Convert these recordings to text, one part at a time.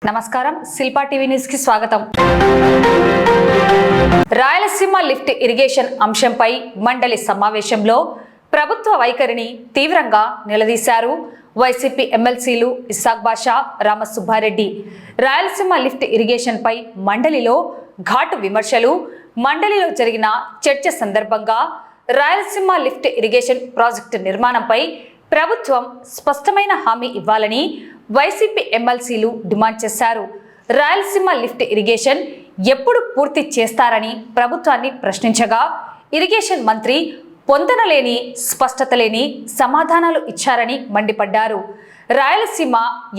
నమస్కారం, Shilpa TV news కి స్వాగతం. రాయలసీమ లిఫ్ట్ ఇరిగేషన్ అంశంపై మండలి సమావేశంలో ప్రభుత్వ వైఖరిని తీవ్రంగా నిలదీశారు వైసీపీ ఎమ్మెల్సీలు ఇస్సాక్ బాషా, రామసుబ్బారెడ్డి. రాయలసీమ లిఫ్ట్ ఇరిగేషన్ పై మండలిలో ఘాటు విమర్శలు. మండలిలో జరిగిన చర్చ సందర్భంగా రాయలసీమ లిఫ్ట్ ఇరిగేషన్ ప్రాజెక్టు నిర్మాణంపై ప్రభుత్వం స్పష్టమైన హామీ ఇవ్వాలని వైసీపీ ఎమ్మెల్సీలు డిమాండ్ చేశారు. రాయలసీమ లిఫ్ట్ ఇరిగేషన్ ఎప్పుడు పూర్తి చేస్తారని ప్రభుత్వాన్ని ప్రశ్నించగా ఇరిగేషన్ మంత్రి పొందనలేని, స్పష్టత లేని సమాధానాలు ఇచ్చారని మండిపడ్డారు. రాయలసీమ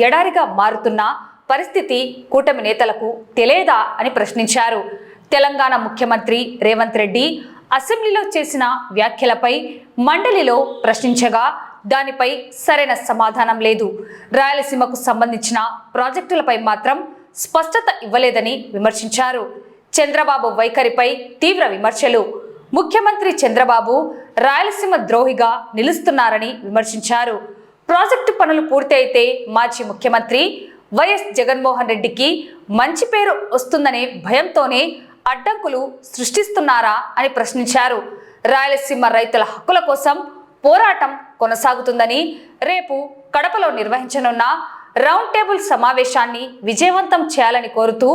ఎడారిగా మారుతున్న పరిస్థితి కూటమి నేతలకు తెలియదా అని ప్రశ్నించారు. తెలంగాణ ముఖ్యమంత్రి రేవంత్ రెడ్డి అసెంబ్లీలో చేసిన వ్యాఖ్యలపై మండలిలో ప్రశ్నించగా దానిపై సరైన సమాధానం లేదు. రాయలసీమకు సంబంధించిన ప్రాజెక్టులపై మాత్రం స్పష్టత ఇవ్వలేదని విమర్శించారు. చంద్రబాబు వైఖరిపై తీవ్ర విమర్శలు. ముఖ్యమంత్రి చంద్రబాబు రాయలసీమ ద్రోహిగా నిలుస్తున్నారని విమర్శించారు. ప్రాజెక్టు పనులు పూర్తి అయితే మాజీ ముఖ్యమంత్రి వైఎస్ జగన్మోహన్ రెడ్డికి మంచి పేరు వస్తుందనే భయంతోనే అడ్డంకులు సృష్టిస్తున్నారా అని ప్రశ్నించారు. రాయలసీమ రైతుల హక్కుల కోసం పోరాటం కొనసాగుతుందని, రేపు కడపలో నిర్వహించనున్న రౌండ్ టేబుల్ సమావేశాన్ని విజయవంతం చేయాలని కోరుతూ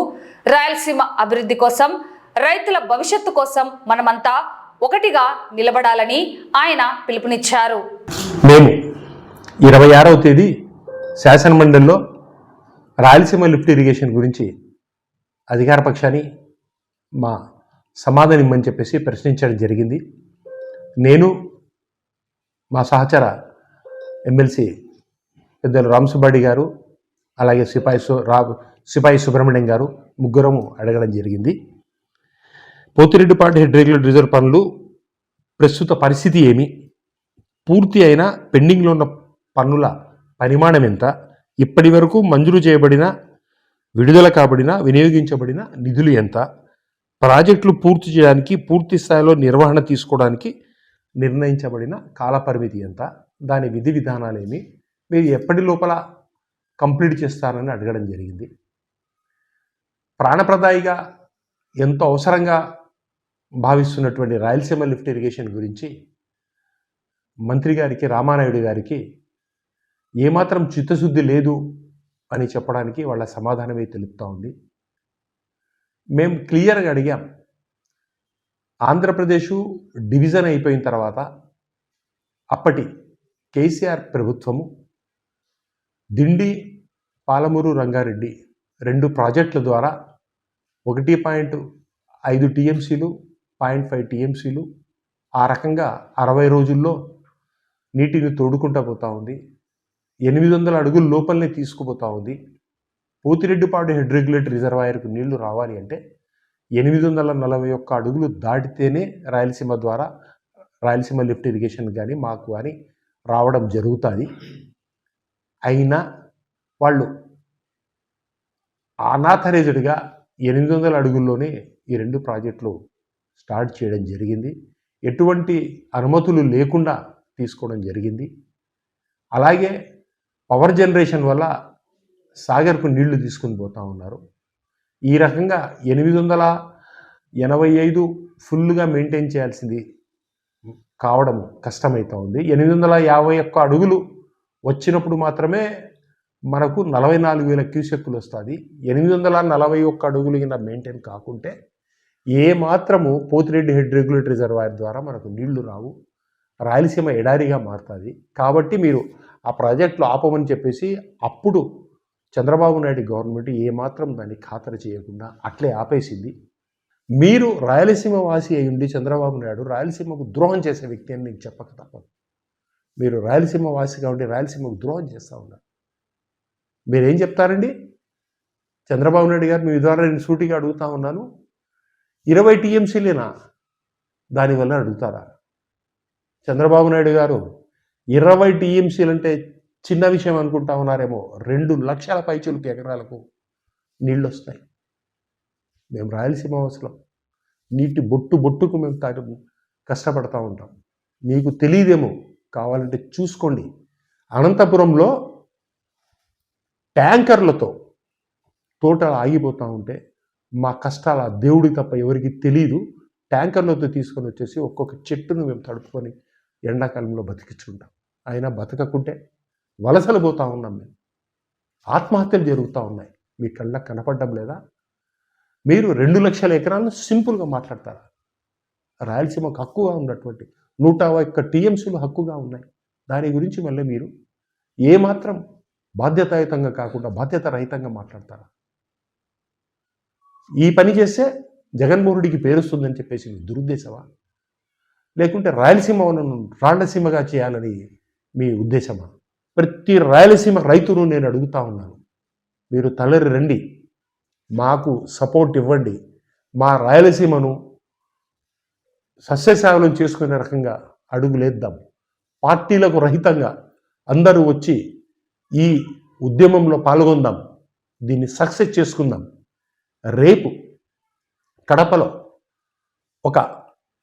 రాయలసీమ అభివృద్ధి కోసం, రైతుల భవిష్యత్తు కోసం మనమంతా ఒకటిగా నిలబడాలని ఆయన పిలుపునిచ్చారు. మేము 26వ తేదీ శాసనమండలిలో రాయలసీమ లిఫ్ట్ ఇరిగేషన్ గురించి అధికార పక్షాన్ని మా సమాధానం ఇమ్మని చెప్పేసి ప్రశ్నించడం జరిగింది. నేను, మా సహచర ఎమ్మెల్సీ పెద్దలు రామసుబ్బారెడ్డి గారు, అలాగే సిపాయి సుబ్రహ్మణ్యం గారు ముగ్గురము అడగడం జరిగింది. పోతిరెడ్డిపాటి హెడ్ రెగ్యులేటర్ రిజర్వ్ పనులు ప్రస్తుత పరిస్థితి ఏమి, పూర్తి అయిన పెండింగ్లో ఉన్న పన్నుల పరిమాణం ఎంత, ఇప్పటి వరకు మంజూరు చేయబడిన, విడుదల కాబడిన, వినియోగించబడిన నిధులు ఎంత, ప్రాజెక్టులు పూర్తి చేయడానికి, పూర్తి స్థాయిలో నిర్వహణ తీసుకోవడానికి నిర్ణయించబడిన కాలపరిమితి ఎంత, దాని విధి విధానాలేమి, మీరు ఎప్పటి లోపల కంప్లీట్ చేస్తారని అడగడం జరిగింది. ప్రాణప్రదాయిగా ఎంతో అవసరంగా భావిస్తున్నటువంటి రాయలసీమ లిఫ్ట్ ఇరిగేషన్ గురించి మంత్రి గారికి, రామానాయుడు గారికి ఏమాత్రం చిత్తశుద్ధి లేదు అని చెప్పడానికి వాళ్ళ సమాధానమే తెలుపుతూ ఉంది. మేము క్లియర్గా అడిగాం, ఆంధ్రప్రదేశ్ డివిజన్ అయిపోయిన తర్వాత అప్పటి కేసీఆర్ ప్రభుత్వము దిండి, పాలమూరు, రంగారెడ్డి 2 ప్రాజెక్టుల ద్వారా 1.5 టీఎంసీలు, 0.5 టీఎంసీలు ఆ రకంగా 60 రోజుల్లో నీటిని తోడుకుంటూ పోతూ ఉంది. 800 అడుగుల లోపలనే తీసుకుపోతూ ఉంది. పోతిరెడ్డిపాడు హెడ్ రెగ్యులేటర్ రిజర్వాయర్కు నీళ్లు రావాలి అంటే 841 అడుగులు దాటితేనే రాయలసీమ ద్వారా రాయలసీమ లిఫ్ట్ ఇరిగేషన్ కానీ మాకు కానీ రావడం జరుగుతుంది. అయినా వాళ్ళు అనాథరైజ్డ్గా 800 అడుగుల్లోనే ఈ 2 ప్రాజెక్టులు స్టార్ట్ చేయడం జరిగింది. ఎటువంటి అనుమతులు లేకుండా తీసుకోవడం జరిగింది. అలాగే పవర్ జనరేషన్ వల్ల సాగర్కు నీళ్లు తీసుకుని పోతూ ఉన్నారు. ఈ రకంగా 885 ఫుల్గా మెయింటైన్ చేయాల్సింది కావడం కష్టమవుతూ ఉంది. 851 అడుగులు వచ్చినప్పుడు మాత్రమే మనకు 44,000 క్యూసెక్కులు వస్తుంది. 841 అడుగులు కింద మెయింటైన్ కాకుంటే ఏ మాత్రము పోతిరెడ్డి హెడ్ రెగ్యులేటర్ రిజర్వాయర్ ద్వారా మనకు నీళ్లు రావు. రాయలసీమ ఎడారిగా మారుతుంది. కాబట్టి మీరు ఆ ప్రాజెక్టులు ఆపమని చెప్పేసి అప్పుడు చంద్రబాబు నాయుడు గవర్నమెంట్ ఏమాత్రం దాన్ని ఖాతరు చేయకుండా అట్లే ఆపేసింది. మీరు రాయలసీమ వాసి అయి ఉండి చంద్రబాబు నాయుడు రాయలసీమకు ద్రోహం చేసే వ్యక్తి అని నేను చెప్పక తప్పదు. మీరు రాయలసీమ వాసిగా ఉండి రాయలసీమకు ద్రోహం చేస్తూ ఉన్నారు. మీరేం చెప్తారండి? చంద్రబాబు నాయుడు గారు మీ ద్వారా నేను సూటిగా అడుగుతా ఉన్నాను, 20 టీఎంసీలేనా దానివల్ల అడుగుతారా? చంద్రబాబు నాయుడు గారు 20 టీఎంసీలు అంటే చిన్న విషయం అనుకుంటా ఉన్నారేమో. 2 లక్షల పైచులకి ఎకరాలకు నీళ్ళు వస్తాయి. మేము రాయలసీమ వాసులం, నీటి బొట్టు బొట్టుకు మేము కష్టపడతా ఉంటాం. మీకు తెలియదేమో, కావాలంటే చూసుకోండి. అనంతపురంలో ట్యాంకర్లతో తోటలు ఆగిపోతూ ఉంటే మా కష్టాల దేవుడికి తప్ప ఎవరికి తెలియదు. ట్యాంకర్లతో తీసుకొని వచ్చేసి ఒక్కొక్క చెట్టును మేము తడుపుకొని ఎండాకాలంలో బతికించుకుంటాం. అయినా బతకకుంటే వలసలు పోతూ ఉన్నాం. మేము ఆత్మహత్యలు జరుగుతూ ఉన్నాయి. మీ కళ్ళకు కనపడడం లేదా? మీరు 2 లక్షల ఎకరాలను సింపుల్గా మాట్లాడతారా? రాయలసీమకు హక్కుగా ఉన్నటువంటి 101 టీఎంసీలు హక్కుగా ఉన్నాయి. దాని గురించి మళ్ళీ మీరు ఏమాత్రం బాధ్యతాయుతంగా కాకుండా బాధ్యత రహితంగా మాట్లాడతారా? ఈ పని చేస్తే జగన్మోహన్ రెడ్డికి పేరుస్తుందని చెప్పేసి మీ దురుద్దేశమా? లేకుంటే రాయలసీమను రాళ్లసీమగా చేయాలని మీ ఉద్దేశమా? ప్రతి రాయలసీమ రైతును నేను అడుగుతా ఉన్నాను, మీరు తలరి రండి, మాకు సపోర్ట్ ఇవ్వండి, మా రాయలసీమను సస్యశ్యామలం చేసుకునే రకంగా అడుగులేద్దాం. పార్టీలకు రహితంగా అందరూ వచ్చి ఈ ఉద్యమంలో పాల్గొందాం, దీన్ని సక్సెస్ చేసుకుందాం. రేపు కడపలో ఒక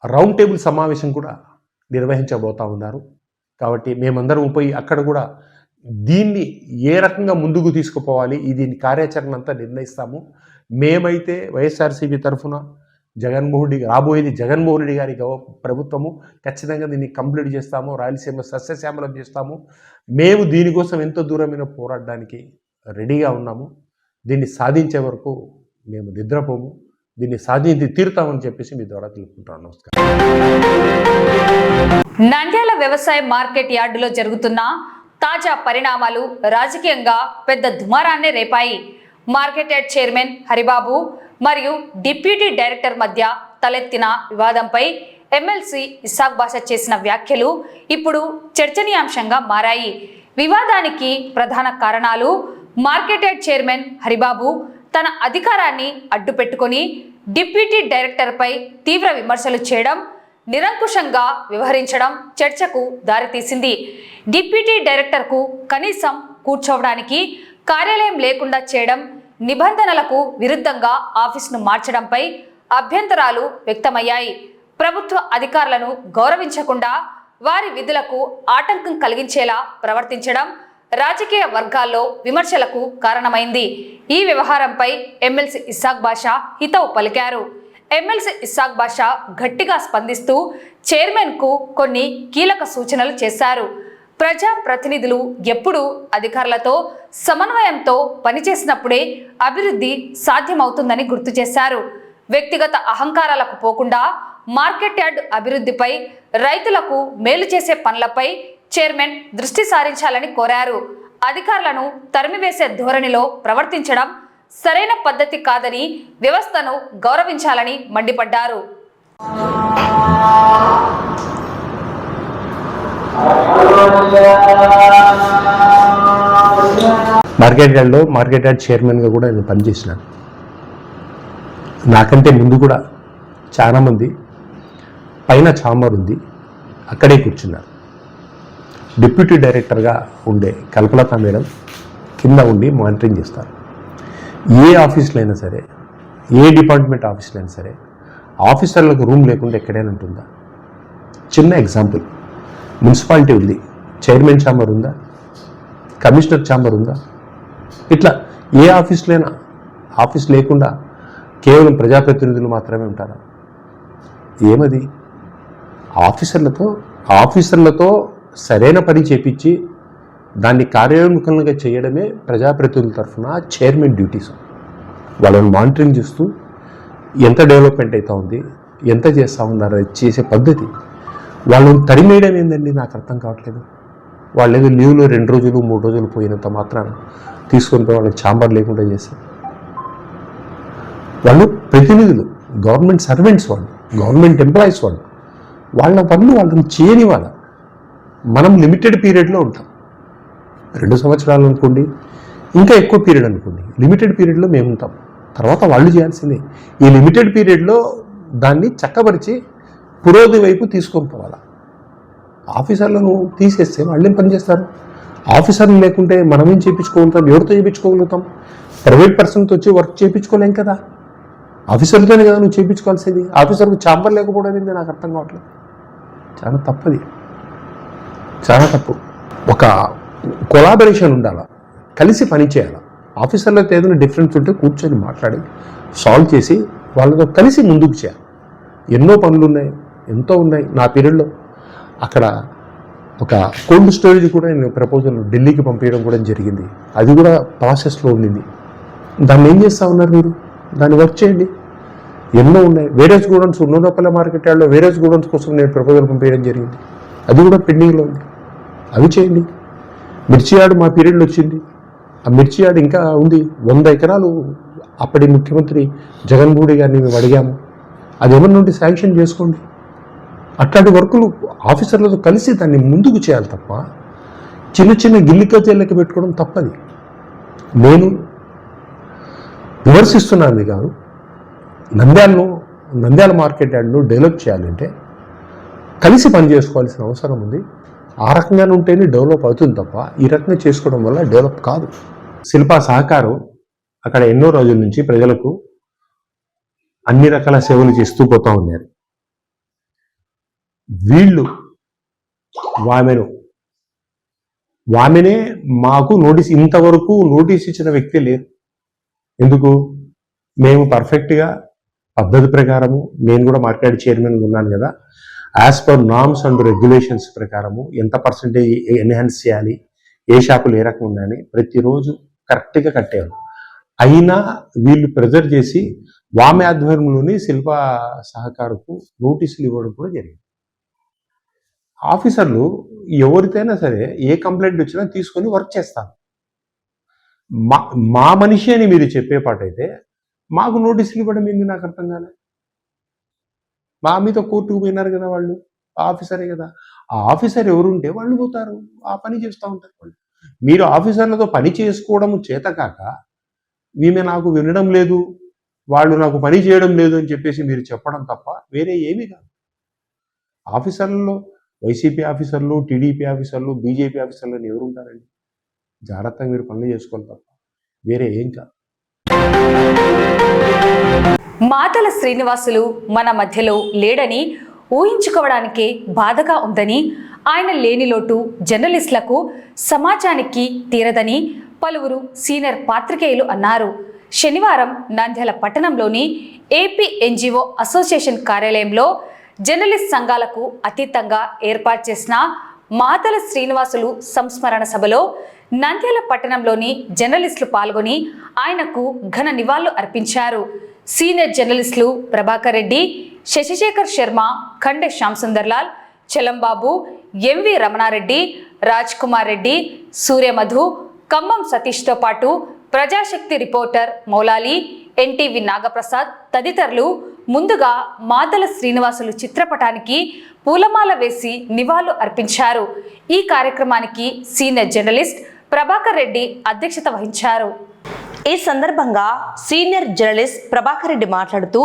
రౌండ్ టేబుల్ సమావేశం కూడా నిర్వహించబోతా ఉన్నారు. కాబట్టి మేమందరం పోయి అక్కడ కూడా దీన్ని ఏ రకంగా ముందుకు తీసుకుపోవాలి, దీని కార్యాచరణ అంతా నిర్ణయిస్తాము. మేమైతే వైఎస్ఆర్సీపీ తరఫున రాబోయేది జగన్మోహన్ రెడ్డి గారి ప్రభుత్వము, ఖచ్చితంగా దీన్ని కంప్లీట్ చేస్తాము, రాయలసీమ సస్యశ్యామలం చేస్తాము. మేము దీనికోసం ఎంతో దూరమైన పోరాడడానికి రెడీగా ఉన్నాము. దీన్ని సాధించే వరకు మేము నిద్రపోము, దీన్ని సాధించి తీరుతామని చెప్పేసి మీ ద్వారా తెలుపుకుంటాను. నమస్కారం. నంద్యాల వ్యవసాయ మార్కెట్ యార్డులో జరుగుతున్న తాజా పరిణామాలు రాజకీయంగా పెద్ద దుమారాన్నే రేపాయి. మార్కెట్ యార్డ్ చైర్మన్ హరిబాబు మరియు డిప్యూటీ డైరెక్టర్ మధ్య తలెత్తిన వివాదంపై ఎమ్మెల్సీ ఇస్సాక్ బాషా చేసిన వ్యాఖ్యలు ఇప్పుడు చర్చనీయాంశంగా మారాయి. వివాదానికి ప్రధాన కారణాలు మార్కెట్ యార్డ్ చైర్మన్ హరిబాబు తన అధికారాన్ని అడ్డుపెట్టుకొని డిప్యూటీ డైరెక్టర్పై తీవ్ర విమర్శలు చేయడం, నిరంకుశంగా వ్యవహరించడం చర్చకు దారితీసింది. డిప్యూటీ డైరెక్టర్కు కనీసం కూర్చోవడానికి కార్యాలయం లేకుండా చేయడం, నిబంధనలకు విరుద్ధంగా ఆఫీసును మార్చడంపై అభ్యంతరాలు వ్యక్తమయ్యాయి. ప్రభుత్వ అధికారులను గౌరవించకుండా వారి విధులకు ఆటంకం కలిగించేలా ప్రవర్తించడం రాజకీయ వర్గాల్లో విమర్శలకు కారణమైంది. ఈ వ్యవహారంపై ఎమ్మెల్సీ ఇస్సాక్ బాషా హితవు పలికారు. ఎమ్మెల్సీ ఇస్సాక్ బాషా గట్టిగా స్పందిస్తూ చైర్మన్కు కొన్ని కీలక సూచనలు చేశారు. ప్రజా ప్రతినిధులు ఎప్పుడూ అధికారులతో సమన్వయంతో పనిచేసినప్పుడే అభివృద్ధి సాధ్యమవుతుందని గుర్తు చేశారు. వ్యక్తిగత అహంకారాలకు పోకుండా మార్కెట్ యార్డ్ అభివృద్ధిపై, రైతులకు మేలు చేసే పనులపై చైర్మన్ దృష్టి సారించాలని కోరారు. అధికారులను తరిమివేసే ధోరణిలో ప్రవర్తించడం సరైన పద్ధతి కాదని, వ్యవస్థను గౌరవించాలని మండిపడ్డారు. మార్కెట్ యార్డ్ చైర్మన్గా కూడా నేను పనిచేసినాను. నాకంటే ముందు కూడా చాలామంది పైన ఛాంబర్ ఉంది, అక్కడే కూర్చున్నారు. డిప్యూటీ డైరెక్టర్గా ఉండే కల్పలత మేడం కింద ఉండి మానిటరింగ్ చేస్తారు. ఏ ఆఫీస్లో అయినా సరే, ఏ డిపార్ట్మెంట్ ఆఫీస్లో అయినా సరే, ఆఫీసర్లకు రూమ్ లేకుండా ఎక్కడైనా ఉంటుందా? చిన్న ఎగ్జాంపుల్, మున్సిపాలిటీ ఉంది, చైర్మన్ ఛాంబర్ ఉందా? కమిషనర్ ఛాంబర్ ఉందా? ఇట్లా ఏ ఆఫీస్లో అయినా ఆఫీస్ లేకుండా కేవలం ప్రజాప్రతినిధులు మాత్రమే ఉంటారా? ఏమది? ఆఫీసర్లతో సరైన పని చేపించి దాన్ని కార్యోన్ముఖంగా చేయడమే ప్రజాప్రతినిధుల తరఫున చైర్మన్ డ్యూటీస్. వాళ్ళని మానిటరింగ్ చేస్తూ ఎంత డెవలప్మెంట్ అవుతా ఉంది, ఎంత చేస్తూ ఉన్నారు చేసే పద్ధతి. వాళ్ళని తరిమేయడం ఏందండి నాకు అర్థం కావట్లేదు. వాళ్ళు ఏదో లీవ్లో 2 రోజులు 3 రోజులు పోయినంత మాత్రాన తీసుకొని వాళ్ళకి ఛాంబర్ లేకుండా చేస్తారు. వాళ్ళు ప్రతినిధులు, గవర్నమెంట్ సర్వెంట్స్, వాళ్ళు గవర్నమెంట్ ఎంప్లాయీస్, వాళ్ళ పనులు వాళ్ళని చేయని వాళ్ళ. మనం లిమిటెడ్ పీరియడ్లో ఉంటాం, 2 సంవత్సరాలు అనుకోండి, ఇంకా ఎక్కువ పీరియడ్ అనుకోండి. లిమిటెడ్ పీరియడ్లో మేము ఉంటాం, తర్వాత వాళ్ళు చేయాల్సిందే. ఈ లిమిటెడ్ పీరియడ్లో దాన్ని చక్కబరిచి పురోగతి వైపు తీసుకొని పోవాలి. ఆఫీసర్లను తీసేస్తే వాళ్ళు ఏం పని చేస్తారు? ఆఫీసర్లు లేకుంటే మనం ఏం చేయించుకోగలుగుతాం? ఎవరితో చేయించుకోగలుగుతాం? ప్రైవేట్ పర్సన్తో వచ్చి వర్క్ చేయించుకోలేం కదా. ఆఫీసర్తోనే కదా నువ్వు చేయించుకోవాల్సింది. ఆఫీసర్కు ఛాంబర్ లేకపోవడం ఏంది నాకు అర్థం కావట్లేదు. చాలా తప్పది, చాలా తప్పు. ఒక కొలాబరేషన్ ఉండాలి, కలిసి పని చేయాలి. ఆఫీసర్లతో ఏదైనా డిఫరెన్స్ ఉంటే కూర్చొని మాట్లాడి సాల్వ్ చేసి వాళ్ళతో కలిసి ముందుకు చేయాలి. ఎన్నో పనులు ఉన్నాయి, ఎంతో ఉన్నాయి. నా పీరియడ్లో అక్కడ ఒక కోల్డ్ స్టోరేజ్ కూడా నేను ప్రపోజల్ ఢిల్లీకి పంపించడం కూడా జరిగింది. అది కూడా ప్రాసెస్లో ఉండింది. దాన్ని ఏం చేస్తూ ఉన్నారు మీరు? దాన్ని వర్క్ చేయండి. ఎన్నో ఉన్నాయి. వేరేజ్ గోడౌన్స్ ఉన్నదపల్లె మార్కెట్ యార్డ్లో వేరేజ్ గోడౌన్స్ కోసం నేను ప్రపోజల్ పంపించడం జరిగింది. అది కూడా పెండింగ్లో ఉంది. అవి చేయండి. మిర్చి యార్డ్ మా పీరియడ్లో వచ్చింది. ఆ మిర్చి యార్డ్ ఇంకా ఉంది. 100 ఎకరాలు అప్పటి ముఖ్యమంత్రి జగన్మోహన్ రెడ్డి గారిని మేము అడిగాము. అది ఎవరి నుండి శాంక్షన్ చేసుకోండి. అట్లాంటి వర్కులు ఆఫీసర్లతో కలిసి దాన్ని ముందుకు చేయాలి తప్ప చిన్న చిన్న గిల్లికతేళ్ళకి పెట్టుకోవడం తప్పది. నేను విమర్శిస్తున్నాను కాదు. నంద్యాల మార్కెట్ యార్డ్ను డెవలప్ చేయాలంటే కలిసి పనిచేసుకోవాల్సిన అవసరం ఉంది. ఆ రకంగానే ఉంటేనే డెవలప్ అవుతుంది తప్ప ఈ రకంగా చేసుకోవడం వల్ల డెవలప్ కాదు. శిల్పా సహకారం అక్కడ ఎన్నో రోజుల నుంచి ప్రజలకు అన్ని రకాల సేవలు చేస్తూ పోతూ ఉన్నారు. వీళ్ళు వామెనే మాకు ఇంతవరకు నోటీస్ ఇచ్చిన వ్యక్తి లేరు. ఎందుకు? మేము పర్ఫెక్ట్గా పద్ధతి ప్రకారము, నేను కూడా మార్కెట్ చైర్మన్గా ఉన్నాను కదా, as per norms and regulations ప్రకారము ఎంత పర్సంటేజ్ ఎన్హాన్స్ చేయాలి, ఏ షాపులు ఏ రకంగా ఉన్నాయని ప్రతిరోజు కరెక్ట్గా కట్టేవారు. అయినా వీళ్ళు ప్రెజర్ చేసి వామె ఆధ్వర్యంలోని శిల్పా సహకారకు నోటీసులు ఇవ్వడం కూడా జరిగింది. ఆఫీసర్లు ఎవరికైనా సరే ఏ కంప్లైంట్ వచ్చినా తీసుకొని వర్క్ చేస్తారు. మా మనిషి అని మీరు చెప్పే పాటైతే మాకు నోటీసులు ఇవ్వడం ఏంది? నాకు అర్థం కాలే. మా మీద కోర్టుకు పోయినారు కదా వాళ్ళు, ఆఫీసరే కదా. ఆ ఆఫీసర్ ఎవరుంటే వాళ్ళు పోతారు, ఆ పని చేస్తూ ఉంటారు వాళ్ళు. మీరు ఆఫీసర్లతో పని చేసుకోవడం చేతకాక ఈమె నాకు వినడం లేదు, వాళ్ళు నాకు పని చేయడం లేదు అని చెప్పేసి మీరు చెప్పడం తప్ప వేరే ఏమీ కాదు. ఆఫీసర్లలో వైసీపీ ఆఫీసర్లు, టీడీపీ ఆఫీసర్లు, బీజేపీ ఆఫీసర్లు అని ఎవరు ఉంటారండి? జాగ్రత్తగా మీరు పనులు చేసుకోవాలి తప్ప వేరే ఏం కాదు. మాతల శ్రీనివాసులు మన మధ్యలో లేడని ఊహించుకోవడానికే బాధగా ఉందని, ఆయన లేని లోటు జర్నలిస్టులకు సమాజానికి తీరదని పలువురు సీనియర్ పాత్రికేయులు అన్నారు. శనివారం నంద్యాల పట్టణంలోని ఏపీ ఎన్జిఓ అసోసియేషన్ కార్యాలయంలో జర్నలిస్ట్ సంఘాలకు అతీతంగా ఏర్పాటు చేసిన మాతల శ్రీనివాసులు సంస్మరణ సభలో నంద్యాల పట్టణంలోని జర్నలిస్టులు పాల్గొని ఆయనకు ఘన నివాళులు అర్పించారు. సీనియర్ జర్నలిస్టులు ప్రభాకర్ రెడ్డి, శశిశేఖర్ శర్మ, ఖండే శ్యాంసుందర్లాల్, చలంబాబు, ఎంవి రమణారెడ్డి, రాజ్ కుమార్ రెడ్డి, సూర్యమధు, ఖమ్మం సతీష్తో పాటు ప్రజాశక్తి రిపోర్టర్ మౌలాలి, ఎన్టీవీ నాగప్రసాద్ తదితరులు ముందుగా మాతల శ్రీనివాసులు చిత్రపటానికి పూలమాల వేసి నివాళులు అర్పించారు. ఈ కార్యక్రమానికి సీనియర్ జర్నలిస్ట్ ప్రభాకర్ రెడ్డి అధ్యక్షత వహించారు. ఈ సందర్భంగా సీనియర్ జర్నలిస్ట్ ప్రభాకర్ రెడ్డి మాట్లాడుతూ,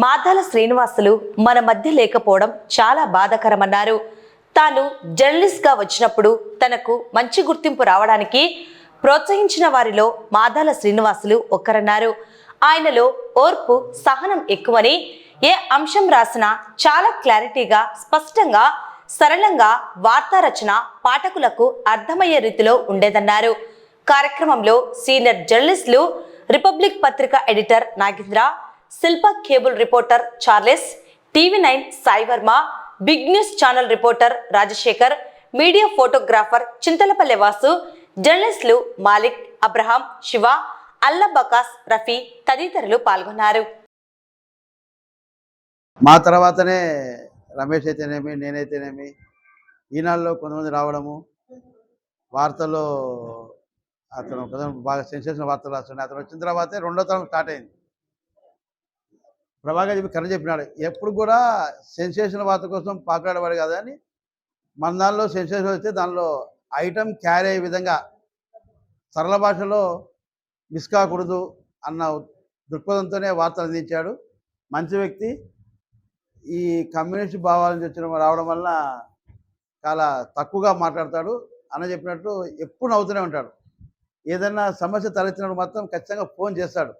మాతల శ్రీనివాసులు మన మధ్య లేకపోవడం చాలా బాధాకరమన్నారు. తాను జర్నలిస్ట్గా వచ్చినప్పుడు తనకు మంచి గుర్తింపు రావడానికి ప్రోత్సహించిన వారిలో మాదాల శ్రీనివాసులు ఒక్కరన్నారు. ఆయనలో ఓర్పు, సహనం ఎక్కువని, ఏ అంశం రాసినా చాలా క్లారిటీగా, స్పష్టంగా, సరళంగా వార్తా రచన పాఠకులకు అర్థమయ్యే రీతిలో ఉండేదన్నారు. కార్యక్రమంలో సీనియర్ జర్నలిస్టులు రిపబ్లిక్ పత్రిక editor Nagendra, Shilpa cable reporter Charles, TV nine Sai Varma, big news channel reporter Rajasekhar, media photographer Chintalapalle Vasu, జర్నలిస్టులు మాలిక్, అబ్రహాం, శివ, అల్లా బకాస్, రఫీ తదితరులు పాల్గొన్నారు. మా తర్వాతనే రమేష్ అయితేనేమి, నేనైతేనేమి, ఈనాడులో కొంతమంది రావడము, వార్తల్లో అతను బాగా సెన్సేషన్ వార్తలు రాస్తున్నాడు. అతను వచ్చిన తర్వాతే రెండో తరం స్టార్ట్ అయింది. ప్రభాకర్ చెప్పి కరెక్ట్ చెప్పినాడు, ఎప్పుడు కూడా సెన్సేషన్ వార్త కోసం పాకులాడేవాడు కదా అని. మన దానిలో సెన్సేషన్ వస్తే దానిలో ఐటమ్ క్యారీ అయ్యే విధంగా సరళ భాషలో మిస్ కాకూడదు అన్న దృక్పథంతోనే వార్తలు అందించాడు. మంచి వ్యక్తి. ఈ కమ్యూనిస్ట్ భావాల నుంచి రావడం వల్ల చాలా తక్కువగా మాట్లాడతాడు. అన్న చెప్పినట్టు ఎప్పుడు నవ్వుతూనే ఉంటాడు. ఏదైనా సమస్య తలెత్తినప్పుడు మాత్రం ఖచ్చితంగా ఫోన్ చేస్తాడు.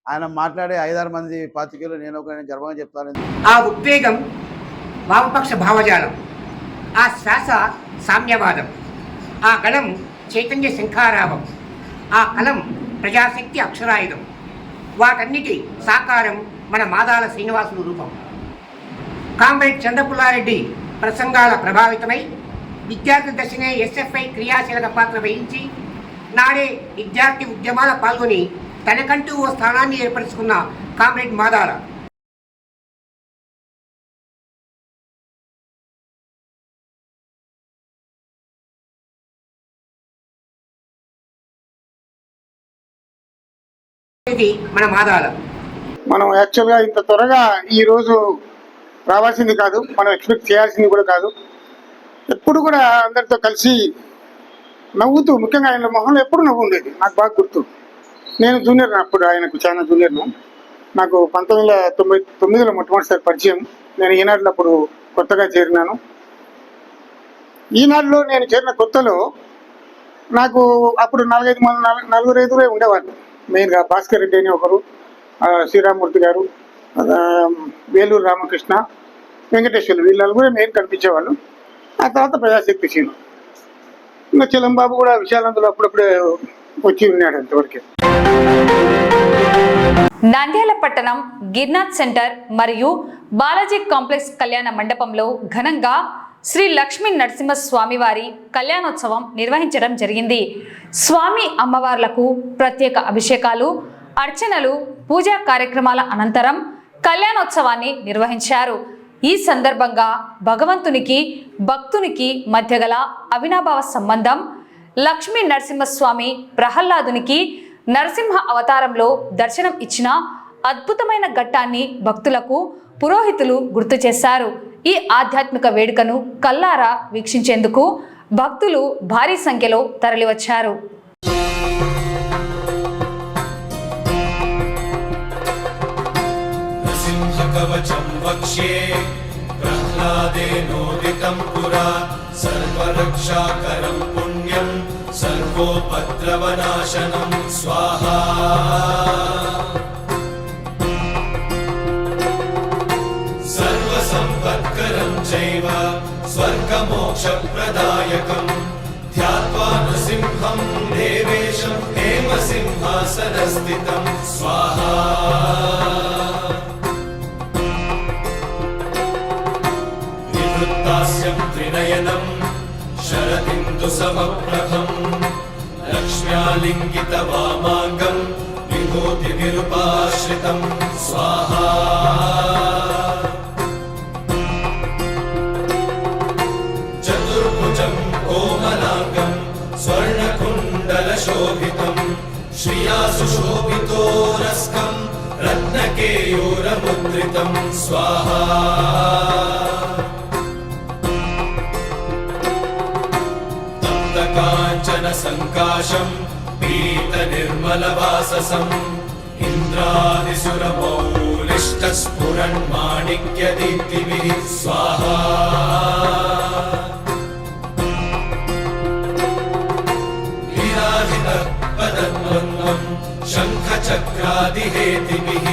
ఆయన మాట్లాడే 5-6 మంది పాత్రికేయులు నేను గర్వంగా చెప్తాను. ఆ ఉద్వేగం వామపక్ష భావజాలం, ఆ శ్వాస సామ్యవాదం, ఆ గళం చైతన్య శంఖారావం, ఆ కలం ప్రజాశక్తి అక్షరాయుధం. వాటన్నిటి సాకారం మన మాదాల శ్రీనివాసులు రూపం. కామ్రేడ్ చంద్రపుల్లారెడ్డి ప్రసంగాల ప్రభావితమై విద్యార్థి దశనే ఎస్ఎఫ్ఐ క్రియాశీలక పాత్ర వహించి నాడే విద్యార్థి ఉద్యమాల పాల్గొని తనకంటూ ఓ స్థానాన్ని ఏర్పరచుకున్న కామ్రేడ్ మాదాల ఇది మన మాదాల. మనం యాక్చువల్గా ఇంత త్వరగా ఈరోజు రావాల్సింది కాదు, మనం ఎక్స్పెక్ట్ చేయాల్సింది కూడా కాదు. ఎప్పుడు కూడా అందరితో కలిసి నవ్వుతూ, ముఖ్యంగా ఆయన మొహంలో ఎప్పుడు నవ్వు ఉండేది. నాకు బాగా గుర్తు. నేను జూనియర్, అప్పుడు ఆయనకు చాలా జూనియర్ను. నాకు 1999లో మొట్టమొదటిసారి పరిచయం. నేను ఈనాడులో అప్పుడు కొత్తగా చేరినాను. ఈనాడులో నేను చేరిన కొత్తలో నాకు అప్పుడు 4-5 ఉండేవాళ్ళు. మెయిన్గా భాస్కర్ రెడ్డి అని ఒకరు, శ్రీరామూర్తి గారు, వేలూరు రామకృష్ణ, వెంకటేశ్వర్లు, వీళ్ళు కూడా మెయిన్ కనిపించేవాళ్ళు. ఆ తర్వాత ప్రజాశక్తి సీను, ఇంకా చిలంబాబు కూడా విశాలంతలో అప్పుడప్పుడే వచ్చి ఉన్నాడు అంతవరకే. నంద్యాల పట్టణం గిర్నాథ్ సెంటర్ మరియు బాలాజీ కాంప్లెక్స్ కళ్యాణ మండపంలో ఘనంగా శ్రీ లక్ష్మీ నరసింహస్వామి వారి కళ్యాణోత్సవం నిర్వహించడం జరిగింది. స్వామి అమ్మవార్లకు ప్రత్యేక అభిషేకాలు, అర్చనలు, పూజా కార్యక్రమాల అనంతరం కళ్యాణోత్సవాన్ని నిర్వహించారు. ఈ సందర్భంగా భగవంతునికి భక్తునికి మధ్య గల అవినాభావ సంబంధం, లక్ష్మీ నరసింహస్వామి ప్రహ్లాదునికి నరసింహ అవతారంలో దర్శనం ఇచ్చిన అద్భుతమైన ఘట్టాన్ని భక్తులకు పురోహితులు గుర్తు చేశారు. ఈ ఆధ్యాత్మిక వేడుకను కల్లారా వీక్షించేందుకు భక్తులు భారీ సంఖ్యలో తరలివచ్చారు. కవచం వక్ష్యే ప్రహ్లాదేనోదితం పురా సర్వరక్షాకరం పుణ్యం సర్వోపద్రవనాశనం స్వాహా. సర్వసంపత్కరం చైవ స్వర్గమోక్షప్రదాయకం ధ్యాత్వా నృసింహం దేవేశం హేమసింహాసనస్థితం స్వాహా. త్రినయనం శరదిందు సమప్రభం లక్ష్మ్యాలింగిత వామాంగం విభూతి నిరుపాశ్రితం స్వాహా. చతుర్భుజం కోమలాంగం స్వర్ణకుండల శోభితం శ్రియా సుశోభితోరస్కం రత్నకేయూరముద్రితం స్వాహా. కాంచన సంకాశం పీత నిర్మల వాససం ఇంద్రాదిసురమౌలిష్ట స్ఫురన్ మాణిక్య దీప్తిభిః స్వాహా. లీలాహిత పదద్వంద్వం శంఖ చక్రాదిహేతిభిః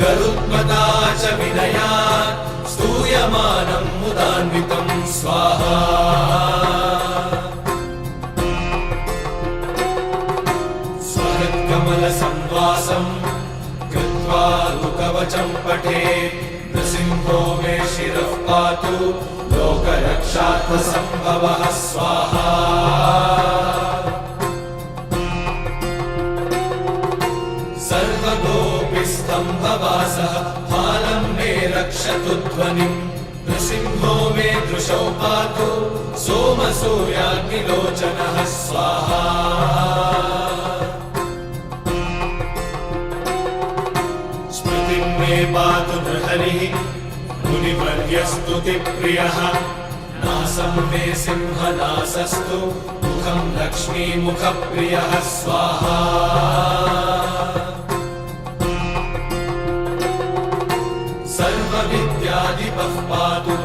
గరుత్మతా చ వినయాత్ స్తూయమానం ముదాన్వితం స్వాహా. సంవాసం కృత్వా కవచం పఠేత్ నృసింహో మే శిరః పాతు లోకరక్షార్థ సంభవః స్వాహా. సర్వగోపిస్తంభవాసః ఫాలం మే రక్షతు ధ్వనిం నృసింహో మే దృశౌ పాతు సోమసూర్యాగ్నిలోచనః స్వాహా. పాతు నృహరిః మునివర్యస్తుతి ప్రియః నాసం మే సింహనాసస్తు ముఖం లక్ష్మీముఖ ప్రియః స్వాహా. సర్వవిద్యాధిపః పాతు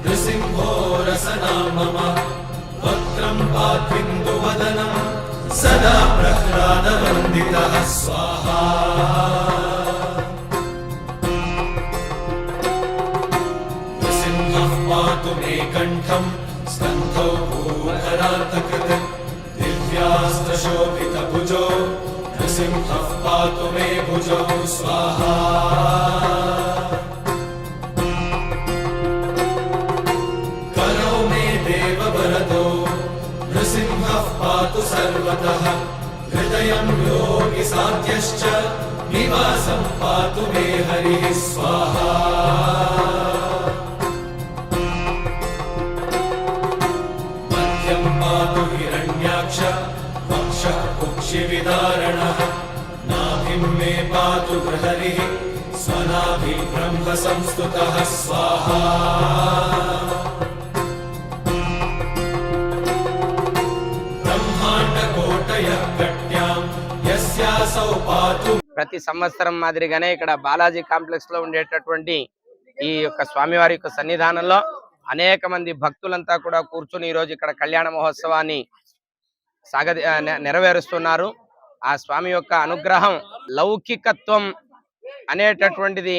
నృసింహో రసనాం మమ వక్త్రం పాత్విందువదనం సదా ప్రహ్లాదవందితః స్వాహా. పాతు మే కంఠం స్కంధౌ భూధరాతకృత్ దివ్యాస్త్రశోభితభుజో నృసింహ पातु मे भुजौ स्वाहा करौ मे देववरदो नृसिंहः पातु सर्वतः हृदयं योगि साध्यश्च निवासं पातु मे हरिः स्वाहा मध्यं पातु हिरण्याक्ष वक्षः कुक्षिविदारणः नाभिं मे पातु बृहरिः स्वनाभि ब्रह्म संस्तुतः स्वाहा ब्रह्माण्डकोटयः कट्यां यस्यासौ पातु ప్రతి సంవత్సరం మాదిరిగానే ఇక్కడ బాలాజీ కాంప్లెక్స్ లో ఉండేటటువంటి ఈ యొక్క స్వామివారి యొక్క సన్నిధానంలో అనేక మంది భక్తులంతా కూడా కూర్చుని ఈ రోజు ఇక్కడ కళ్యాణ మహోత్సవాన్ని నెరవేరుస్తున్నారు. ఆ స్వామి యొక్క అనుగ్రహం, లౌకికత్వం అనేటటువంటిది,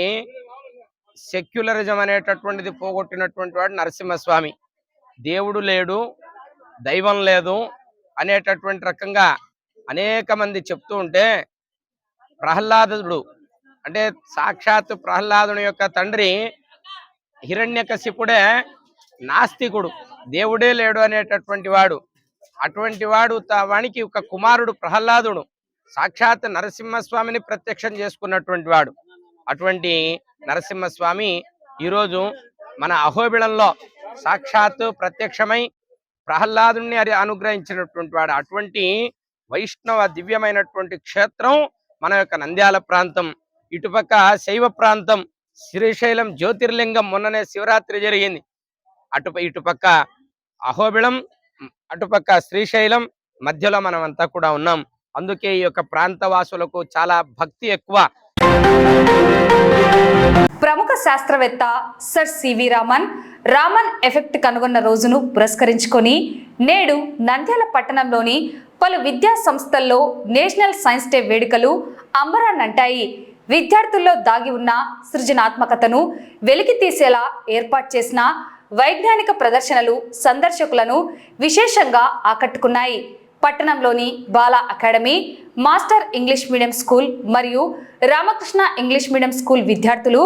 సెక్యులరిజం అనేటటువంటిది పోగొట్టినటువంటి వాడు నరసింహస్వామి. దేవుడు లేడు, దైవం లేదు అనేటటువంటి రకంగా అనేక మంది చెప్తూ ఉంటే, ప్రహ్లాదుడు అంటే సాక్షాత్ ప్రహ్లాదుని యొక్క తండ్రి హిరణ్యకశిపుడే నాస్తికుడు, దేవుడే లేడు అనేటటువంటి వాడు. అటువంటి వాడు వానికి ఒక కుమారుడు ప్రహ్లాదుడు సాక్షాత్ నరసింహస్వామిని ప్రత్యక్షం చేసుకున్నటువంటి వాడు. అటువంటి నరసింహస్వామి ఈరోజు మన అహోబిళంలో సాక్షాత్తు ప్రత్యక్షమై ప్రహ్లాదుని అనుగ్రహించినటువంటి వాడు. అటువంటి వైష్ణవ దివ్యమైనటువంటి క్షేత్రం మన యొక్క నంద్యాల ప్రాంతం. ఇటుపక్క శైవ ప్రాంతం శ్రీశైలం జ్యోతిర్లింగం, మొన్ననే శివరాత్రి జరిగింది. ఇటుపక్క అహోబిళం, అటుపక్క శ్రీశైలం, మధ్యలో మనం అంతా కూడా ఉన్నాం. అందుకే ఈ యొక్క ప్రాంత వాసులకు చాలా భక్తి ఎక్కువ. ప్రముఖ శాస్త్రవేత్త సర్ సివి రామన్ ఎఫెక్ట్ కనుగొన్న రోజును పురస్కరించుకొని నేడు నంద్యాల పట్టణంలోని పలు విద్యా సంస్థల్లో నేషనల్ సైన్స్ డే వేడుకలు అంబరాన్నంటాయి. విద్యార్థుల్లో దాగి ఉన్న సృజనాత్మకతను వెలికి తీసేలా ఏర్పాటు చేసిన వైజ్ఞానిక ప్రదర్శనలు సందర్శకులను విశేషంగా ఆకట్టుకున్నాయి. పట్టణంలోని Bala academy, master English medium school మరియు రామకృష్ణ ఇంగ్లీష్ మీడియం స్కూల్ విద్యార్థులు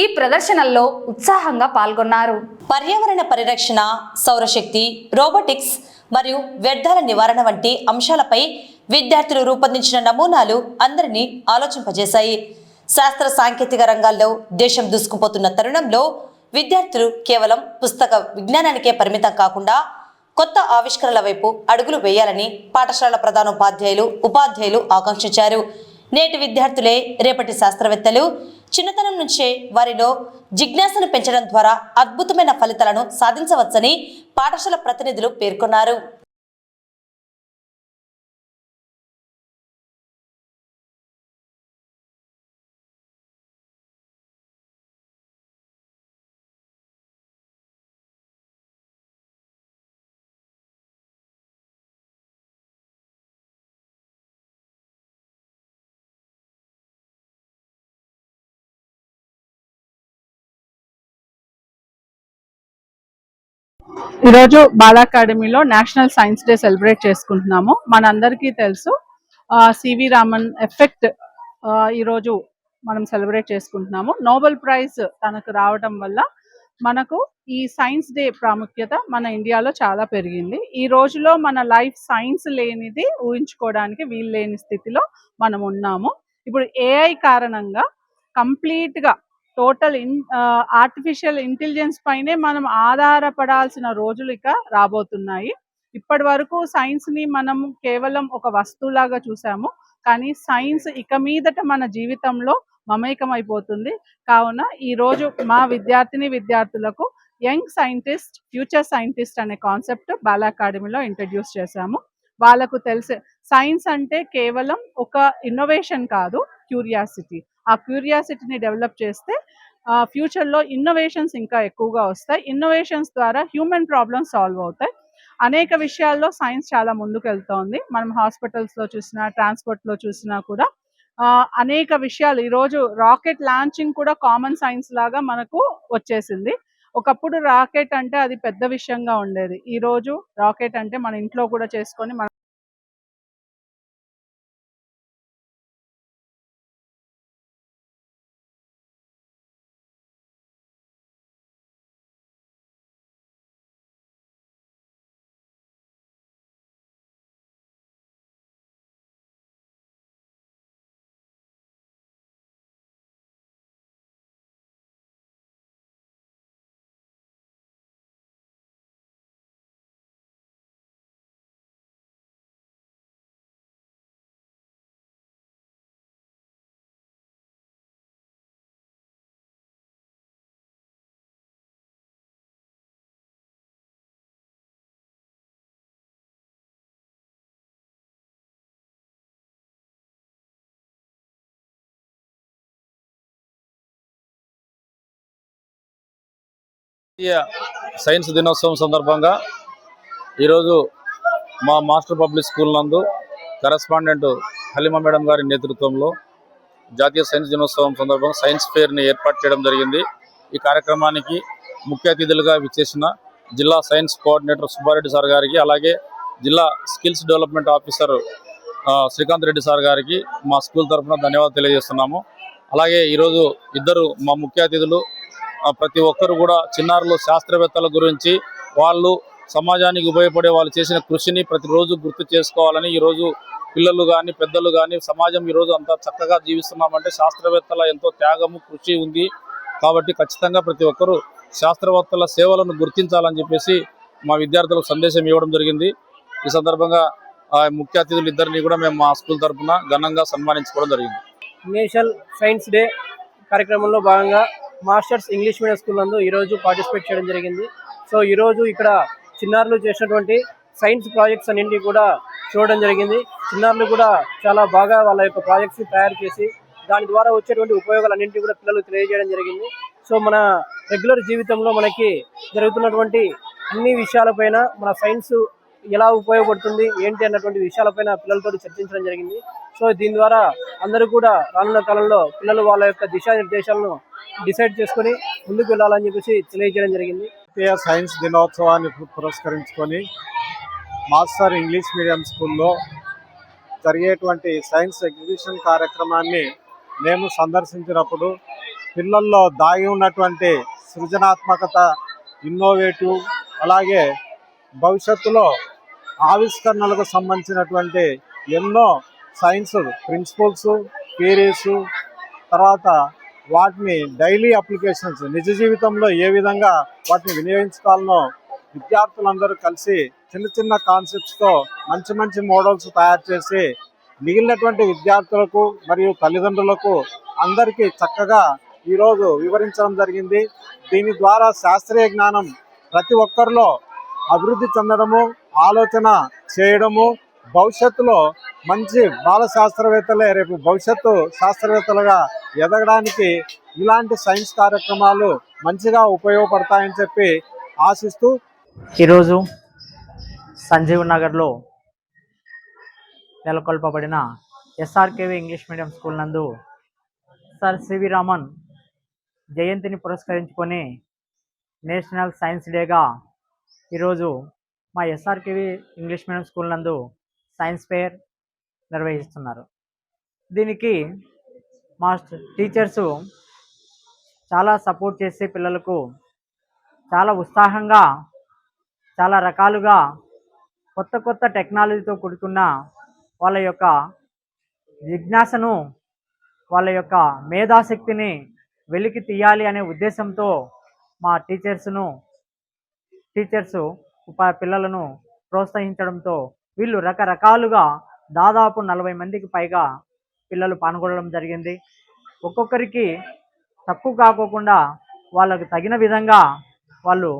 ఈ ప్రదర్శనల్లో ఉత్సాహంగా పాల్గొన్నారు. పర్యావరణ పరిరక్షణ, సౌరశక్తి, రోబోటిక్స్ మరియు వ్యర్థాల నివారణ వంటి అంశాలపై విద్యార్థులు రూపొందించిన నమూనాలు అందరినీ ఆలోచింపజేశాయి. శాస్త్ర సాంకేతిక రంగాల్లో దేశం దూసుకుపోతున్న తరుణంలో విద్యార్థులు కేవలం పుస్తక విజ్ఞానానికే పరిమితం కాకుండా కొత్త ఆవిష్కరణల వైపు అడుగులు వేయాలని పాఠశాల ప్రధానోపాధ్యాయులు, ఉపాధ్యాయులు ఆకాంక్షించారు. నేటి విద్యార్థులే రేపటి శాస్త్రవేత్తలు. చిన్నతనం నుంచే వారిలో జిజ్ఞాసను పెంచడం ద్వారా అద్భుతమైన ఫలితాలను సాధించవచ్చని పాఠశాల ప్రతినిధులు పేర్కొన్నారు. ఈరోజు బాలా అకాడమీలో నేషనల్ సైన్స్ డే సెలబ్రేట్ చేసుకుంటున్నాము. మనందరికీ తెలుసు సివి రామన్ ఎఫెక్ట్ ఈరోజు మనం సెలబ్రేట్ చేసుకుంటున్నాము. నోబెల్ ప్రైజ్ తనకు రావడం వల్ల మనకు ఈ సైన్స్ డే ప్రాముఖ్యత మన ఇండియాలో చాలా పెరిగింది. ఈ రోజులో మన లైఫ్ సైన్స్ లేనిది ఊహించుకోవడానికి వీలు లేని స్థితిలో మనం ఉన్నాము. ఇప్పుడు ఏఐ కారణంగా కంప్లీట్గా టోటల్ ఆర్టిఫిషియల్ ఇంటెలిజెన్స్ పైనే మనం ఆధారపడాల్సిన రోజులు ఇక రాబోతున్నాయి. ఇప్పటి వరకు సైన్స్ని మనం కేవలం ఒక వస్తువులాగా చూసాము, కానీ సైన్స్ ఇక మీదట మన జీవితంలో మమేకమైపోతుంది. కావున ఈరోజు మా విద్యార్థులకు యంగ్ సైంటిస్ట్, ఫ్యూచర్ సైంటిస్ట్ అనే కాన్సెప్ట్ బాలా అకాడమీలో ఇంట్రడ్యూస్ చేశాము. వాళ్ళకు తెలిసే సైన్స్ అంటే కేవలం ఒక ఇన్నోవేషన్ కాదు, క్యూరియాసిటీ. ఆ క్యూరియాసిటీని డెవలప్ చేస్తే ఫ్యూచర్లో ఇన్నోవేషన్స్ ఇంకా ఎక్కువగా వస్తాయి. ఇన్నోవేషన్స్ ద్వారా హ్యూమన్ ప్రాబ్లమ్స్ సాల్వ్ అవుతాయి. అనేక విషయాల్లో సైన్స్ చాలా ముందుకు వెళ్తోంది. మనం హాస్పిటల్స్లో చూసినా, ట్రాన్స్పోర్ట్లో చూసినా కూడా అనేక విషయాలు. ఈరోజు రాకెట్ లాంచింగ్ కూడా కామన్ సైన్స్ లాగా మనకు వచ్చేసింది. ఒకప్పుడు రాకెట్ అంటే అది పెద్ద విషయంగా ఉండేది. ఈరోజు రాకెట్ అంటే మన ఇంట్లో కూడా చేసుకొని జాతీయ సైన్స్ దినోత్సవం సందర్భంగా ఈరోజు మా మాస్టర్ పబ్లిక్ స్కూల్ నందు కరెస్పాండెంట్ హలీమా మేడం గారి నేతృత్వంలో జాతీయ సైన్స్ దినోత్సవం సందర్భంగా సైన్స్ ఫేర్ని ఏర్పాటు చేయడం జరిగింది. ఈ కార్యక్రమానికి ముఖ్య అతిథులుగా విచ్చేసిన జిల్లా సైన్స్ కోఆర్డినేటర్ సుబ్బారెడ్డి సార్ గారికి, అలాగే జిల్లా skills development officer Srikanth Reddy sir గారికి మా స్కూల్ తరఫున ధన్యవాదాలు తెలియజేస్తున్నాము. అలాగే ఈరోజు ఇద్దరు మా ముఖ్య అతిథులు ప్రతి ఒక్కరు కూడా చిన్నారులు శాస్త్రవేత్తల గురించి వాళ్ళు సమాజానికి ఉపయోగపడే వాళ్ళు చేసిన కృషిని ప్రతిరోజు గుర్తు చేసుకోవాలని, ఈరోజు పిల్లలు కానీ పెద్దలు కానీ సమాజం ఈరోజు అంతా చక్కగా జీవిస్తున్నామంటే శాస్త్రవేత్తల ఎంతో త్యాగము కృషి ఉంది. కాబట్టి ఖచ్చితంగా ప్రతి ఒక్కరూ శాస్త్రవేత్తల సేవలను గుర్తించాలని చెప్పేసి మా విద్యార్థులకు సందేశం ఇవ్వడం జరిగింది. ఈ సందర్భంగా ముఖ్య అతిథులు ఇద్దరిని కూడా మేము మా స్కూల్ తరఫున ఘనంగా సన్మానించుకోవడం జరిగింది. నేషనల్ సైన్స్ డే కార్యక్రమంలో భాగంగా మాస్టర్స్ ఇంగ్లీష్ మీడియం స్కూల్ నందు ఈరోజు పార్టిసిపేట్ చేయడం జరిగింది. సో ఈరోజు ఇక్కడ చిన్నారులు చేసినటువంటి సైన్స్ ప్రాజెక్ట్స్ అన్నింటినీ కూడా చూడడం జరిగింది. చిన్నారులు కూడా చాలా బాగా వాళ్ళ యొక్క ప్రాజెక్ట్స్ని తయారు చేసి దాని ద్వారా వచ్చేటువంటి ఉపయోగాలన్నింటినీ కూడా పిల్లలు తెలియజేయడం జరిగింది. సో మన రెగ్యులర్ జీవితంలో మనకి జరుగుతున్నటువంటి అన్ని విషయాలపైన మన సైన్స్ ఎలా ఉపయోగపడుతుంది ఏంటి అన్నటువంటి విషయాలపైన పిల్లలతో చర్చించడం జరిగింది. సో దీని ద్వారా అందరూ కూడా రానున్న కాలంలో పిల్లలు వాళ్ళ యొక్క దిశానిర్దేశాలను డిసైడ్ చేసుకొని ముందుకు వెళ్ళాలని చెప్పేసి తెలియజేయడం జరిగింది. జాతీయ సైన్స్ దినోత్సవాన్ని పురస్కరించుకొని మాస్టర్ ఇంగ్లీష్ మీడియం స్కూల్లో జరిగేటువంటి సైన్స్ ఎగ్జిబిషన్ కార్యక్రమాన్ని మేము సందర్శించినప్పుడు పిల్లల్లో దాగి ఉన్నటువంటి సృజనాత్మకత, ఇన్నోవేటివ్, అలాగే భవిష్యత్తులో ఆవిష్కరణలకు సంబంధించినటువంటి ఎన్నో సైన్స్ ప్రిన్సిపల్స్, థియరీస్, తర్వాత వాటిని డైలీ అప్లికేషన్స్ నిజ జీవితంలో ఏ విధంగా వాటిని వినియోగించుకోవాలనో విద్యార్థులందరూ కలిసి చిన్న చిన్న కాన్సెప్ట్స్తో మంచి మంచి మోడల్స్ తయారు చేసి మిగిలినటువంటి విద్యార్థులకు మరియు తల్లిదండ్రులకు అందరికీ చక్కగా ఈరోజు వివరించడం జరిగింది. దీని ద్వారా శాస్త్రీయ జ్ఞానం ప్రతి ఒక్కరిలో అభివృద్ధి చెందడము, ఆలోచన చేయడము, భవిష్యత్తులో మంచి బాల శాస్త్రవేత్తలే రేపు భవిష్యత్తు శాస్త్రవేత్తలుగా ఎదగడానికి ఇలాంటి సైన్స్ కార్యక్రమాలు మంచిగా ఉపయోగపడతాయని చెప్పి ఆశిస్తూ ఈరోజు సంజీవ్ నగర్లో నెలకొల్పబడిన ఎస్ఆర్కేవి ఇంగ్లీష్ మీడియం స్కూల్ నందు సర్ సివి రామన్ జయంతిని పురస్కరించుకొని నేషనల్ సైన్స్ డేగా ఈరోజు మా ఎస్ఆర్కేవి ఇంగ్లీష్ మీడియం స్కూల్ నందు సైన్స్ ఫేర్ నిర్వహిస్తున్నారు. దీనికి మా టీచర్సు చాలా సపోర్ట్ చేసి పిల్లలకు చాలా ఉత్సాహంగా చాలా రకాలుగా కొత్త కొత్త టెక్నాలజీతో కూడుకున్న వాళ్ళ యొక్క జిజ్ఞాసను, వాళ్ళ యొక్క మేధాశక్తిని వెలికి తీయాలి అనే ఉద్దేశంతో మా టీచర్సు పిల్లలను ప్రోత్సహించడంతో వీళ్ళు రకరకాలుగా దాదాపు 40 మందికి పైగా పిల్లలు పాల్గొనడం జరిగింది. ఒక్కొక్కరికి తక్కువ కాకోకుండా వాళ్ళకు తగిన విధంగా వాళ్ళు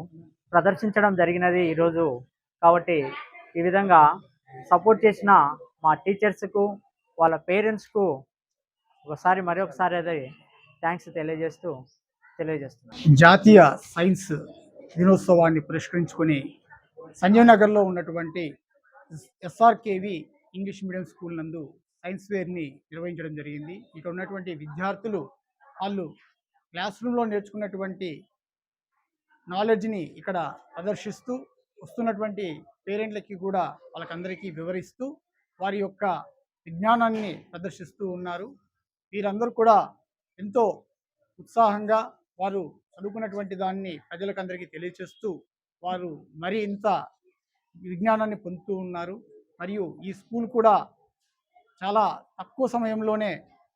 ప్రదర్శించడం జరిగినది ఈరోజు. కాబట్టి ఈ విధంగా సపోర్ట్ చేసిన మా టీచర్స్కు, వాళ్ళ పేరెంట్స్కు మరొకసారి అది థ్యాంక్స్ తెలియజేస్తున్నాను. జాతీయ సైన్స్ దినోత్సవాన్ని పురస్కరించుకొని సంజయ్ నగర్లో ఉన్నటువంటి ఎస్ఆర్కేవి ఇంగ్లీష్ మీడియం స్కూల్ నందు సైన్స్ ఫేర్ని నిర్వహించడం జరిగింది. ఇక్కడ ఉన్నటువంటి విద్యార్థులు వాళ్ళు క్లాస్ రూమ్లో నేర్చుకున్నటువంటి నాలెడ్జ్ని ఇక్కడ ప్రదర్శిస్తూ వస్తున్నటువంటి పేరెంట్లకి కూడా వాళ్ళకందరికీ వివరిస్తూ వారి యొక్క విజ్ఞానాన్ని ప్రదర్శిస్తూ ఉన్నారు. వీరందరూ కూడా ఎంతో ఉత్సాహంగా వారు చదువుకున్నటువంటి దాన్ని ప్రజలకందరికీ తెలియచేస్తూ వారు మరి ఇంత విజ్ఞానాన్ని పొందుతూ ఉన్నారు. మరియు ఈ స్కూల్ కూడా చాలా తక్కువ సమయంలోనే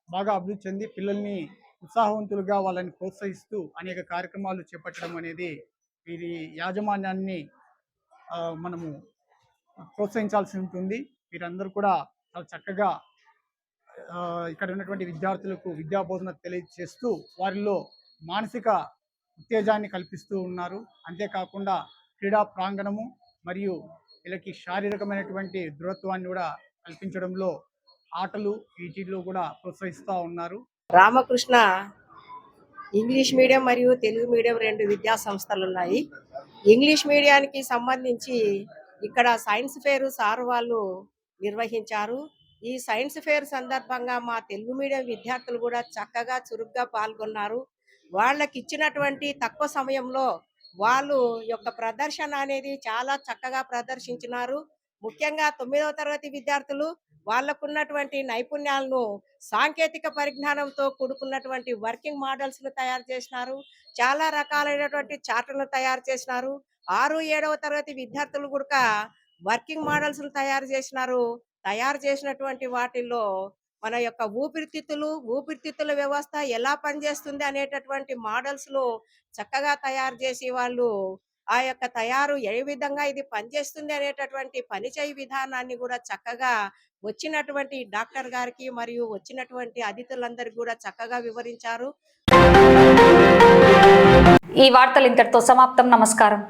బాగా అభివృద్ధి చెంది పిల్లల్ని ఉత్సాహవంతులుగా వాళ్ళని ప్రోత్సహిస్తూ అనేక కార్యక్రమాలు చేపట్టడం అనేది వీరి యాజమాన్యాన్ని మనము ప్రోత్సహించాల్సి ఉంటుంది. వీరందరూ కూడా చాలా చక్కగా ఇక్కడ ఉన్నటువంటి విద్యార్థులకు విద్యాబోధన తెలియజేస్తూ వారిలో మానసిక ఉత్తేజాన్ని కల్పిస్తూ ఉన్నారు. అంతేకాకుండా క్రీడా ప్రాంగణము మరియు వీళ్ళకి శారీరకమైనటువంటి దృఢత్వాన్ని కూడా కల్పించడంలో ఆటలు వీటిల్లో కూడా ప్రోత్సహిస్తూ ఉన్నారు. రామకృష్ణ ఇంగ్లీష్ మీడియం మరియు తెలుగు మీడియం 2 విద్యా సంస్థలు ఉన్నాయి. ఇంగ్లీష్ మీడియానికి సంబంధించి ఇక్కడ సైన్స్ ఫేర్ సార్ వాళ్ళు నిర్వహించారు. ఈ సైన్స్ ఫేర్ సందర్భంగా మా తెలుగు మీడియం విద్యార్థులు కూడా చక్కగా చురుగ్గా పాల్గొన్నారు. వాళ్ళకి ఇచ్చినటువంటి తక్కువ సమయంలో వాళ్ళు యొక్క ప్రదర్శన అనేది చాలా చక్కగా ప్రదర్శించినారు. ముఖ్యంగా 9వ తరగతి విద్యార్థులు వాళ్ళకున్నటువంటి నైపుణ్యాలను సాంకేతిక పరిజ్ఞానంతో కూడుకున్నటువంటి వర్కింగ్ మోడల్స్ను తయారు చేసినారు. చాలా రకాలైనటువంటి చార్టులను తయారు చేసినారు. 6, 7వ తరగతి విద్యార్థులు కూడా వర్కింగ్ మోడల్స్ను తయారు చేసినారు. తయారు చేసినటువంటి వాటిల్లో మన యొక్క ఊపిరితిత్తుల వ్యవస్థ ఎలా పనిచేస్తుంది అనేటటువంటి మోడల్స్ను చక్కగా తయారు చేసి వాళ్ళు ఆ యొక్క ఏ విధంగా ఇది పనిచేస్తుంది అనేటటువంటి పనిచేయి విధానాన్ని కూడా చక్కగా వచ్చినటువంటి డాక్టర్ గారికి మరియు వచ్చినటువంటి అతిథులందరికీ కూడా చక్కగా వివరించారు. ఈ వార్తలు ఇంతటితో సమాప్తం. నమస్కారం.